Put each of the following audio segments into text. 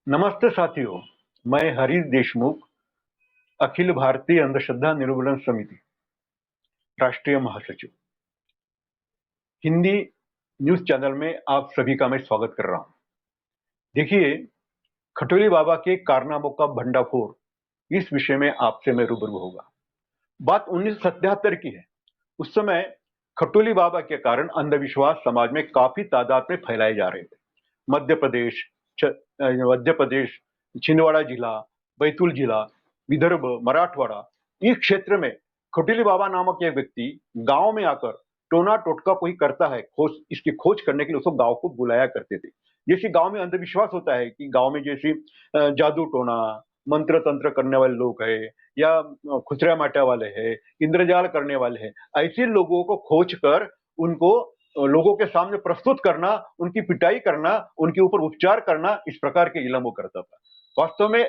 नमस्ते साथियों, मैं हरीश देशमुख, अखिल भारतीय अंधश्रद्धा निर्मूलन समिति, राष्ट्रीय महासचिव, हिंदी न्यूज चैनल में आप सभी का मैं स्वागत कर रहा हूं। देखिए, खटोली बाबा के कारनामों का भंडाफोड़, इस विषय में आपसे मैं रूबरू होगा। बात 1977 की है। उस समय खटोली बाबा के कारण अंधविश्वास समाज में काफी तादाद में फैलाए जा रहे थे। मध्य प्रदेश, मध्य प्रदेश, छिंदवाड़ा जिला, बैतूल जिला, विदर्भ, मराठवाड़ा, इस क्षेत्र में खटोली बाबा नामक एक व्यक्ति गांव में आकर टोना टोटका कोई करता है, खोज इसकी खोज करने के लिए उसको गांव को बुलाया करते थे। जैसे गांव में अंधविश्वास होता है कि गांव में जैसे जादू टोना, मंत्र तंत्र करने वाले लोग है, या खुचरा माटा वाले हैं, इंद्रजाल करने वाले हैं, ऐसे लोगों को खोज कर उनको लोगों के सामने प्रस्तुत करना, उनकी पिटाई करना, उनके ऊपर उपचार करना, इस प्रकार के इलम वो करता था। वास्तव में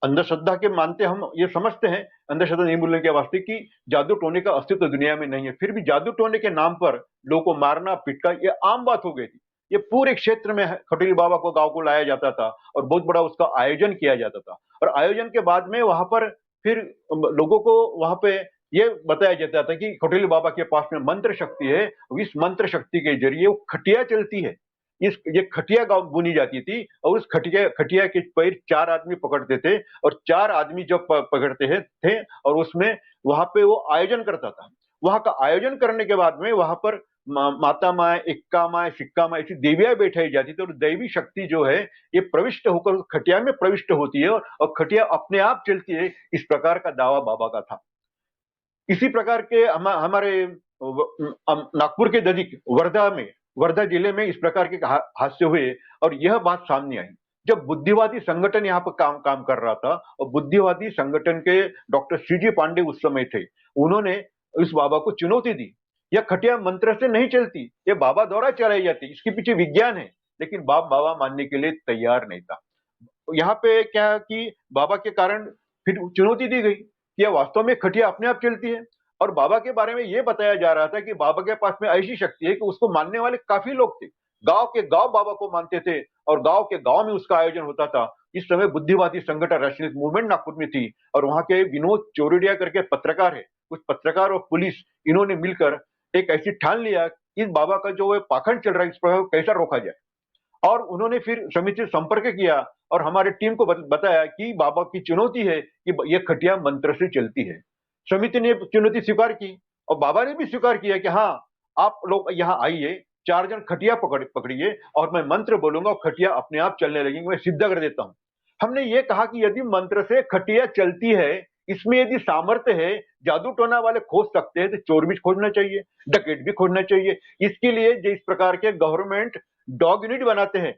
अंधश्रद्धा के मानते हम ये समझते हैं, अंधश्रद्धा नहीं बोलने के वास्ते, कि जादू टोने का अस्तित्व दुनिया में नहीं है। फिर भी जादू टोने के नाम पर लोगों को मारना पीटना ये आम बात हो गई थी। ये पूरे क्षेत्र में खटोली बाबा को गांव को लाया जाता था और बहुत बड़ा उसका आयोजन किया जाता था। और आयोजन के बाद में वहां पर फिर लोगों को वहां पे ये बताया जाता था कि खटोली बाबा के पास में मंत्र शक्ति है, इस मंत्र शक्ति के जरिए वो खटिया चलती है। इस ये खटिया गाँव बुनी जाती थी और उस खटिया खटिया के पैर चार आदमी पकड़ते थे, और चार आदमी जब पकड़ते थे और उसमें वहां पे वो आयोजन करता था। वहां का आयोजन करने के बाद में वहां पर माता माए, इक्का माए, सिक्का माए, ऐसी देवियां बैठाई जाती थी, और दैवी शक्ति जो है ये प्रविष्ट होकर उस खटिया में प्रविष्ट होती है और खटिया अपने आप चलती है। इस प्रकार का दावा बाबा का था। इसी प्रकार के हमारे नागपुर के नजदीक वर्धा जिले में इस प्रकार के हादसे हुए, और यह बात सामने आई जब बुद्धिवादी संगठन यहाँ पर काम काम कर रहा था। और बुद्धिवादी संगठन के डॉक्टर सीजी पांडे उस समय थे। उन्होंने इस बाबा को चुनौती दी, यह खटिया मंत्र से नहीं चलती, ये बाबा द्वारा चलाई जाती, इसके पीछे विज्ञान है। लेकिन बाबा मानने के लिए तैयार नहीं था। यहाँ पे क्या कि बाबा के कारण फिर चुनौती दी गई कि यह वास्तव में खटिया अपने आप चलती है। और बाबा के बारे में यह बताया जा रहा था कि बाबा के पास में ऐसी शक्ति है कि उसको मानने वाले काफी लोग थे। गांव के गांव बाबा को मानते थे और गांव के गांव में उसका आयोजन होता था। इस समय बुद्धिवादी संगठन रैशनलिस्ट मूवमेंट नागपुर में थी, और वहां के विनोद चौरडिया करके पत्रकार है, कुछ पत्रकार और पुलिस, इन्होंने मिलकर एक ऐसी ठान लिया कि इस बाबा का जो पाखंड चल रहा है इस पर कैसा रोका जाए। और उन्होंने फिर समिति से संपर्क किया और हमारे टीम को बताया कि बाबा की चुनौती है कि ये खटिया मंत्र से चलती है। समिति ने चुनौती स्वीकार की और बाबा ने भी स्वीकार किया कि हाँ, आप लोग यहाँ आइए, चार जन खटिया पकड़िए और मैं मंत्र बोलूंगा और खटिया अपने आप चलने लगेंगे, मैं सिद्ध कर देता हूँ। हमने ये कहा कि यदि मंत्र से खटिया चलती है, इसमें यदि सामर्थ्य है, जादू टोना वाले खोज सकते हैं, तो चोर भी खोजना चाहिए, डकैत भी खोजना चाहिए। इसके लिए जिस प्रकार के गवर्नमेंट डॉग यूनिट बनाते हैं,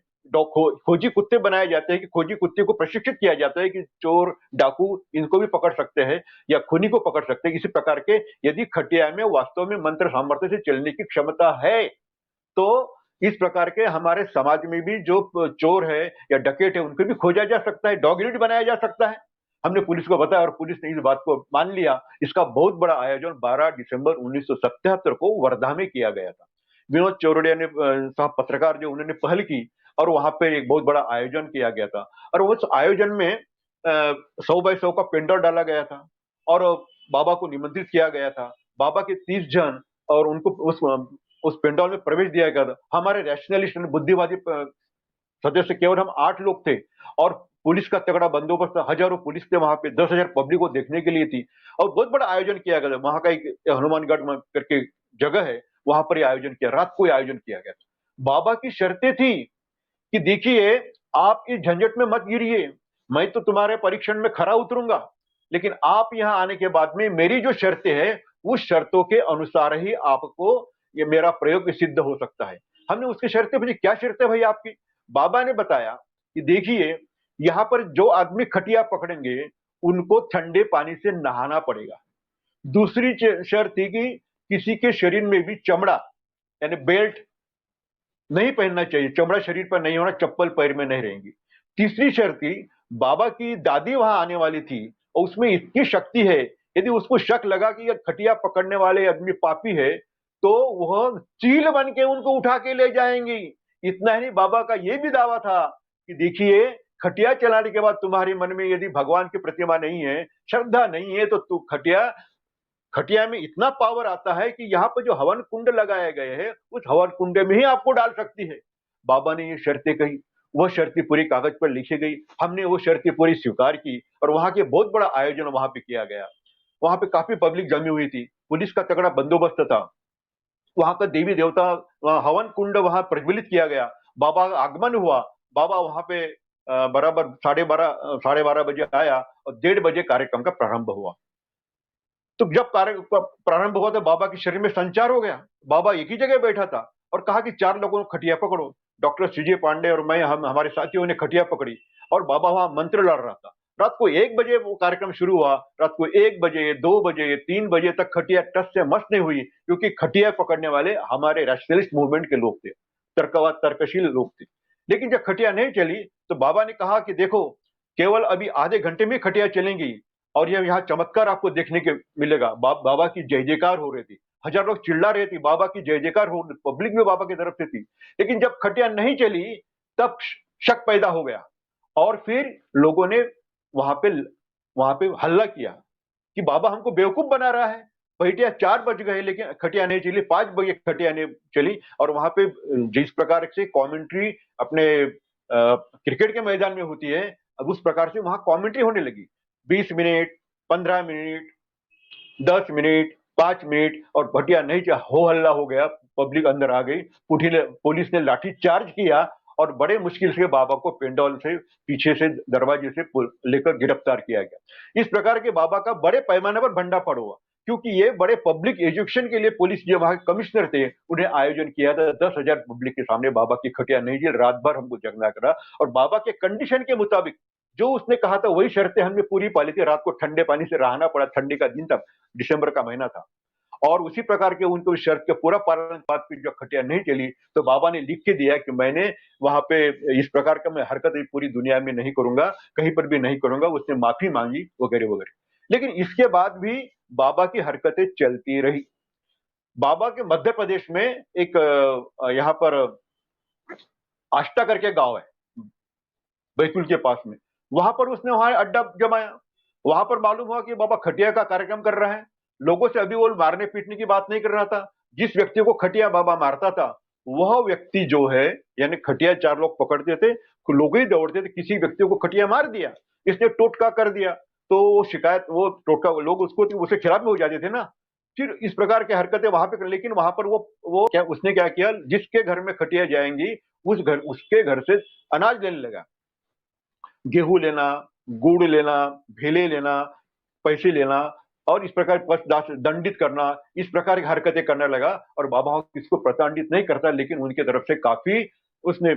खोजी कुत्ते बनाए जाते हैं, कि खोजी कुत्ते को प्रशिक्षित किया जाता है कि चोर डाकू इनको भी पकड़ सकते हैं या खूनी को पकड़ सकते हैं। इसी प्रकार के यदि खटिया में वास्तव में मंत्र सामर्थ्य से चलने की क्षमता है, तो इस प्रकार के हमारे समाज में भी जो चोर है या डकैत है उनको भी खोजा जा सकता है, डॉग यूनिट बनाया जा सकता है। हमने पुलिस को बताया और पुलिस ने इस बात को मान लिया। इसका बहुत बड़ा आयोजन 12 दिसंबर 1977 को वर्धा में किया गया था। विनोद चौरडिया ने साहब पत्रकार जो, उन्होंने पहल की और वहां पे एक बहुत बड़ा आयोजन किया गया था। और उस आयोजन में 100 बाय 100 का पेंडल डाला गया था और बाबा को निमंत्रित किया गया था। बाबा के 30 जन और उनको उस पेंडॉल में प्रवेश दिया गया था। हमारे रैशनलिस्ट बुद्धिवादी सदस्य केवल हम 8 लोग थे, और पुलिस का तगड़ा बंदोबस्त था, हजारों पुलिस थे वहां पे, 10,000 पब्लिक को देखने के लिए थी। और बहुत बड़ा आयोजन किया गया था। वहां का एक हनुमानगढ़ करके जगह है, वहां पर आयोजन किया, रात को आयोजन किया गया था। बाबा की शर्तें थी कि देखिए, आप इस झंझट में मत गिरिए, मैं तो तुम्हारे परीक्षण में खरा उतरूंगा, लेकिन आप यहाँ आने के बाद में मेरी जो शर्तें हैं, उस शर्तों के अनुसार ही आपको ये मेरा प्रयोग सिद्ध हो सकता है। हमने उसकी शर्तें पूछी, क्या शर्तें भाई आपकी? बाबा ने बताया कि देखिए, यहाँ पर जो आदमी खटिया पकड़ेंगे उनको ठंडे पानी से नहाना पड़ेगा। दूसरी शर्त थी कि किसी के शरीर में भी चमड़ा यानी बेल्ट नहीं पहनना चाहिए, चमड़ा शरीर पर नहीं होना, चप्पल पैर में नहीं रहेंगी। तीसरी शर्त थी, बाबा की दादी वहां आने वाली थी और उसमें इतनी शक्ति है, यदि उसको शक लगा कि यह खटिया पकड़ने वाले आदमी पापी है, तो वह चील बन के उनको उठा के ले जाएंगी। इतना ही नहीं, बाबा का यह भी दावा था कि देखिए, खटिया चलाने के बाद तुम्हारे मन में यदि भगवान की प्रतिमा नहीं है, श्रद्धा नहीं है, तो तू खटिया खटिया में इतना पावर आता है कि यहाँ पर जो हवन कुंड लगाए गए हैं उस हवन कुंड में ही आपको डाल सकती है। बाबा ने ये शर्तें कही, वह शर्तें पूरी कागज पर लिखी गई, हमने वो शर्तें पूरी स्वीकार की और वहां के बहुत बड़ा आयोजन वहां पे किया गया। वहां पे काफी पब्लिक जमी हुई थी, पुलिस का तगड़ा बंदोबस्त था, वहां का देवी देवता हवन कुंड वहां प्रज्वलित किया गया, बाबा का आगमन हुआ। बाबा वहां पे बराबर 12:30 बजे आया और 1:30 कार्यक्रम का प्रारंभ हुआ। तो जब कार्य प्रारंभ हुआ तो बाबा के शरीर में संचार हो गया। बाबा एक ही जगह बैठा था और कहा कि 4 लोगों को खटिया पकड़ो। डॉक्टर सीजे पांडे और मैं, हम हमारे साथियों ने खटिया पकड़ी और बाबा वहां मंत्र लड़ रहा था। रात को 1 बजे वो कार्यक्रम शुरू हुआ। रात को 1 बजे, 2 बजे, 3 बजे तक खटिया टस से मस नहीं हुई, क्योंकि खटिया पकड़ने वाले हमारे रैशनलिस्ट मूवमेंट के लोग थे, तर्कवाद तर्कशील लोग थे। लेकिन जब खटिया नहीं चली तो बाबा ने कहा कि देखो, केवल अभी आधे घंटे में खटिया चलेंगी और ये यहाँ चमत्कार आपको देखने के मिलेगा। बाबा की जय जयकार हो रही थी, 1000 लोग चिल्ला रहे थे, बाबा की जय जयकार हो, पब्लिक भी बाबा की तरफ से थी। लेकिन जब खटिया नहीं चली तब शक पैदा हो गया और फिर लोगों ने वहां पे हल्ला किया कि बाबा हमको बेवकूफ बना रहा है। खटिया 4 बज गए लेकिन खटिया नहीं चली, 5 बजे खटिया नहीं चली। और वहां पे जिस प्रकार से कमेंट्री अपने क्रिकेट के मैदान में होती है, अब उस प्रकार से वहां कमेंट्री होने लगी। 20 मिनट, 15 मिनट, 10 मिनट, 5 मिनट और खटिया नहीं चला, हो हल्ला हो गया, पब्लिक अंदर आ गई। पुलिस ने लाठी चार्ज किया और बड़े मुश्किल से बाबा को पेंडोल से पीछे से दरवाजे से लेकर गिरफ्तार किया गया। इस प्रकार के बाबा का बड़े पैमाने पर भंडाफोड़ हुआ, क्योंकि ये बड़े पब्लिक एजुकेशन के लिए पुलिस जो वहां के कमिश्नर थे उन्हें आयोजन किया था। 10,000 पब्लिक के सामने बाबा की खटिया नहीं चली, रात भर हमको जगना करा और बाबा के कंडीशन के मुताबिक जो उसने कहा था वही शर्तें हमने पूरी पाली थी। रात को ठंडे पानी से रहना पड़ा, ठंडी का दिन था, दिसंबर का महीना था, और उसी प्रकार के उनको शर्त के पूरा पालन के बाद फिर जब खटिया नहीं चली तो बाबा ने लिख के दिया कि मैंने वहां पे इस प्रकार का मैं हरकत पूरी दुनिया में नहीं करूंगा, कहीं पर भी नहीं करूंगा। उसने माफी मांगी वगैरह वगैरह। लेकिन इसके बाद भी बाबा की हरकतें चलती रही। बाबा के मध्य प्रदेश में एक यहाँ पर आष्टा करके गांव है, बैतूल के पास में, वहां पर उसने वहां अड्डा जमाया। वहां पर मालूम हुआ कि बाबा खटिया का कार्यक्रम कर रहे हैं। लोगों से अभी वो मारने पीटने की बात नहीं कर रहा था। जिस व्यक्ति को खटिया बाबा मारता था वह व्यक्ति जो है, यानी खटिया 4 लोग पकड़ते थे, लोग ही दौड़ते थे, किसी व्यक्ति को खटिया मार दिया, इसने टोटका कर दिया, तो वो शिकायत, वो टोटका लोग उसको उसके खिलाफ में हो जाते थे ना। फिर इस प्रकार की हरकतें वहां पे, लेकिन वहां पर वो क्या, उसने क्या किया, जिसके घर में खटिया जाएंगी उसके घर से अनाज लेने लगा, गेहूं लेना, गुड़ लेना, भेले लेना, पैसे लेना और इस प्रकार दंडित करना, इस प्रकार की हरकतें करने लगा। और बाबा किसको प्रताड़ित नहीं करता, लेकिन उनके तरफ से काफी उसने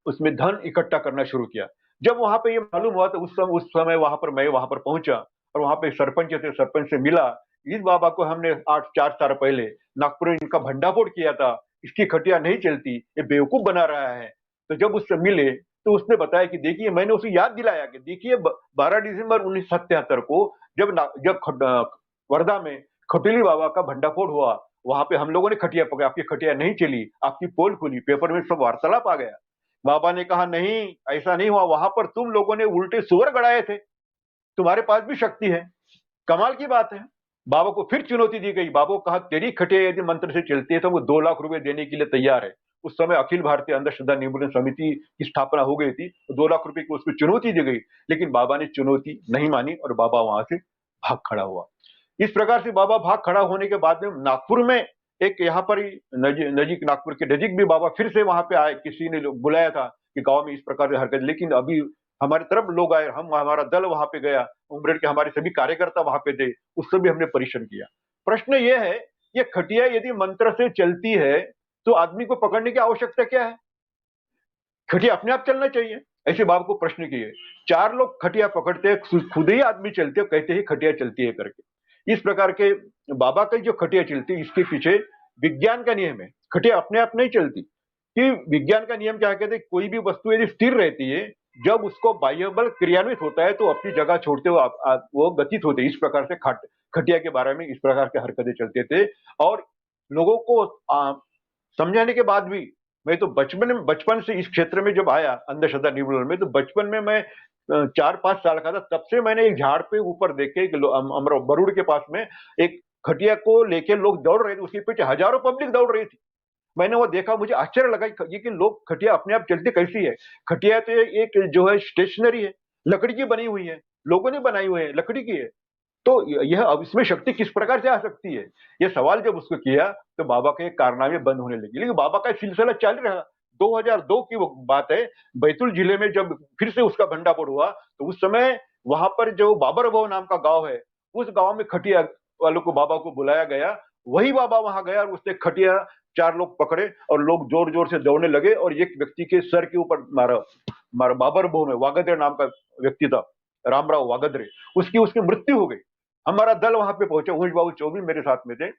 उसमें धन इकट्ठा करना शुरू किया। जब वहां पे ये मालूम हुआ तो उस समय मैं वहां पर पहुंचा और वहां पे सरपंच से मिला। इस बाबा को हमने 4 साल पहले नागपुर में इनका भंडाफोड़ किया था, इसकी खटिया नहीं चलती, ये बेवकूफ बना रहा है। तो जब उससे मिले तो उसने बताया कि देखिए, मैंने उसे याद दिलाया कि देखिए 12 दिसंबर 1977 को जब वर्धा में खटुली बाबा का भंडाफोड़ हुआ, वहां पे हम लोगों ने खटिया पकड़ा, आपकी खटिया नहीं चली, आपकी पोल खुली, पेपर में सब वार्तालाप आ गया। बाबा ने कहा नहीं, ऐसा नहीं हुआ, वहां पर तुम लोगों ने उल्टे सुअर गड़ाए थे, तुम्हारे पास भी शक्ति है, कमाल की बात है। बाबा को फिर चुनौती दी गई। बाबा को कहा तेरी खटिया यदि मंत्र से चलती है तो वो 2 लाख रुपए देने के लिए तैयार है। उस समय अखिल भारतीय अंधश्रद्धा निर्मूलन समिति की स्थापना हो गई थी, तो 2 लाख रुपए की उसको चुनौती दी गई, लेकिन बाबा ने चुनौती नहीं मानी और बाबा वहां से भाग खड़ा हुआ। इस प्रकार से बाबा भाग खड़ा होने के बाद में नागपुर में एक यहाँ पर ही नजीक नागपुर के नजीक भी बाबा फिर से वहां पे आए, किसी ने बुलाया था कि गांव में इस प्रकार से हरकत, लेकिन अभी हमारी तरफ लोग आए, हमारा दल वहां पे गया, उम्रेड के हमारे सभी कार्यकर्ता वहां पे थे, उससे भी हमने परिश्रम किया। प्रश्न ये है, ये खटिया यदि मंत्र से चलती है तो आदमी को पकड़ने की आवश्यकता क्या है? खटिया अपने आप चलना चाहिए। ऐसे बाबा को प्रश्न किए। 4 लोग खटिया पकड़ते, खुद ही आदमी चलते, कहते ही खटिया चलती है करके। इस प्रकार के बाबा की जो खटिया चलती है, इसके पीछे विज्ञान का नियम है। खटिया अपने आप नहीं चलती, कि विज्ञान का नियम क्या कहते हैं, कोई भी वस्तु यदि स्थिर रहती है, जब उसको बाह्य बल क्रियान्वित होता है तो अपनी जगह छोड़ते हुए वो गतित होते। इस प्रकार से खटिया के बारे में इस प्रकार के हरकतें चलते थे और लोगों को समझाने के बाद भी मैं तो बचपन से इस क्षेत्र में जब आया अंधश्रद्धा निर्मूलन में, तो बचपन में मैं 4-5 साल का था, तब से मैंने एक झाड़ पे ऊपर देखे बरूड़ के पास में एक खटिया को लेके लोग दौड़ रहे थे, उसके पीछे हजारों पब्लिक दौड़ रही थी। मैंने वो देखा, मुझे आश्चर्य लगा कि लोग खटिया अपने आप चलती कैसी है। खटिया तो एक जो है स्टेशनरी है, लकड़ी की बनी हुई है, लोगों ने बनाई हुई है, लकड़ी की है। तो यह अब इसमें शक्ति किस प्रकार से आ सकती है, ये सवाल जब उसको किया तो बाबा के कारनामे बंद होने लगे, लेकिन बाबा का सिलसिला जारी रहा। 2002 की वो बात है, बैतूल जिले में जब फिर से उसका भंडाफोड़ हुआ, तो उस समय वहां पर जो बाबर भाव नाम का गांव है, उस गांव में खटिया वालों को बाबा को बुलाया गया। वही बाबा वहां गया और उसने खटिया 4 लोग पकड़े और लोग जोर जोर से दौड़ने लगे और एक व्यक्ति के सर के ऊपर मारा। मारा बाबर भाव में वागदरे नाम का व्यक्ति था, रामराव वागदरे, उसकी उसकी मृत्यु हो गई। हमारा दल वहां पे पहुंचा, उमेश बाबू चौबे मेरे साथ में थे।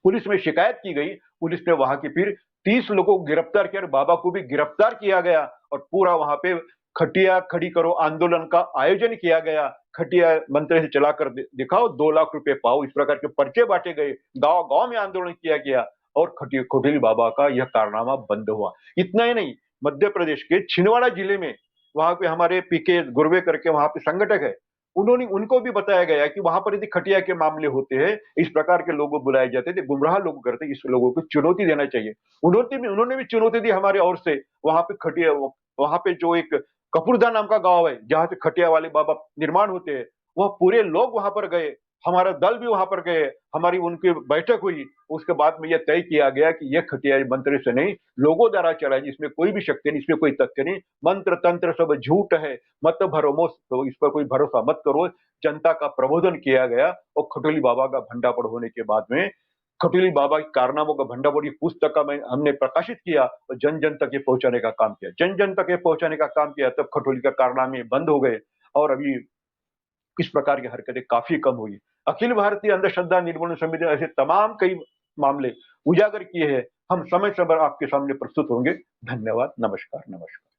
पुलिस में शिकायत की गई, पुलिस ने वहां की फिर 30 लोगों को गिरफ्तार किया और बाबा को भी गिरफ्तार किया गया और पूरा वहां पे खटिया खड़ी करो आंदोलन का आयोजन किया गया। खटिया मंत्र से चलाकर दिखाओ, 2 लाख रुपए पाओ, इस प्रकार के पर्चे बांटे गए, गांव गांव में आंदोलन किया गया और खटोली बाबा का यह कारनामा बंद हुआ। इतना ही नहीं, मध्य प्रदेश के छिंदवाड़ा जिले में वहां पे हमारे पीके गुरवे करके वहां पे संगठक है, उन्होंने उनको भी बताया गया कि वहां पर यदि खटिया के मामले होते हैं, इस प्रकार के लोग बुलाए जाते थे, गुमराह लोग करते, इस लोगों को चुनौती देना चाहिए। उन्होंने भी चुनौती दी हमारे ओर से। वहां पे खटिया, वहां पे जो एक कपूरदा नाम का गांव है जहां से खटिया वाले बाबा निर्माण होते हैं, वह पूरे लोग वहां पर गए, हमारा दल भी वहां पर गए, हमारी उनकी बैठक हुई। उसके बाद में यह तय किया गया कि यह खटिया मंत्र से नहीं, लोगों द्वारा चला है, इसमें कोई भी शक्ति नहीं, इसमें कोई तथ्य नहीं, मंत्र तंत्र सब झूठ है, मत भरोमो, तो इस पर कोई भरोसा मत करो। जनता का प्रबोधन किया गया और खटोली बाबा का भंडाफोड़ होने के बाद में खटोली बाबा के कारनामों का भंडाफोड़ की पुस्तक का हमने प्रकाशित किया और जन जन तक ये पहुंचाने का काम किया, जन जन तक ये पहुंचाने का काम किया, तब खटोली का कारनामे बंद हो गए और अभी इस प्रकार की हरकतें काफी कम हुई। अखिल भारतीय अंधश्रद्धा निर्मूलन समिति ने ऐसे तमाम कई मामले उजागर किए हैं, हम समय समय पर आपके सामने प्रस्तुत होंगे। धन्यवाद, नमस्कार, नमस्कार।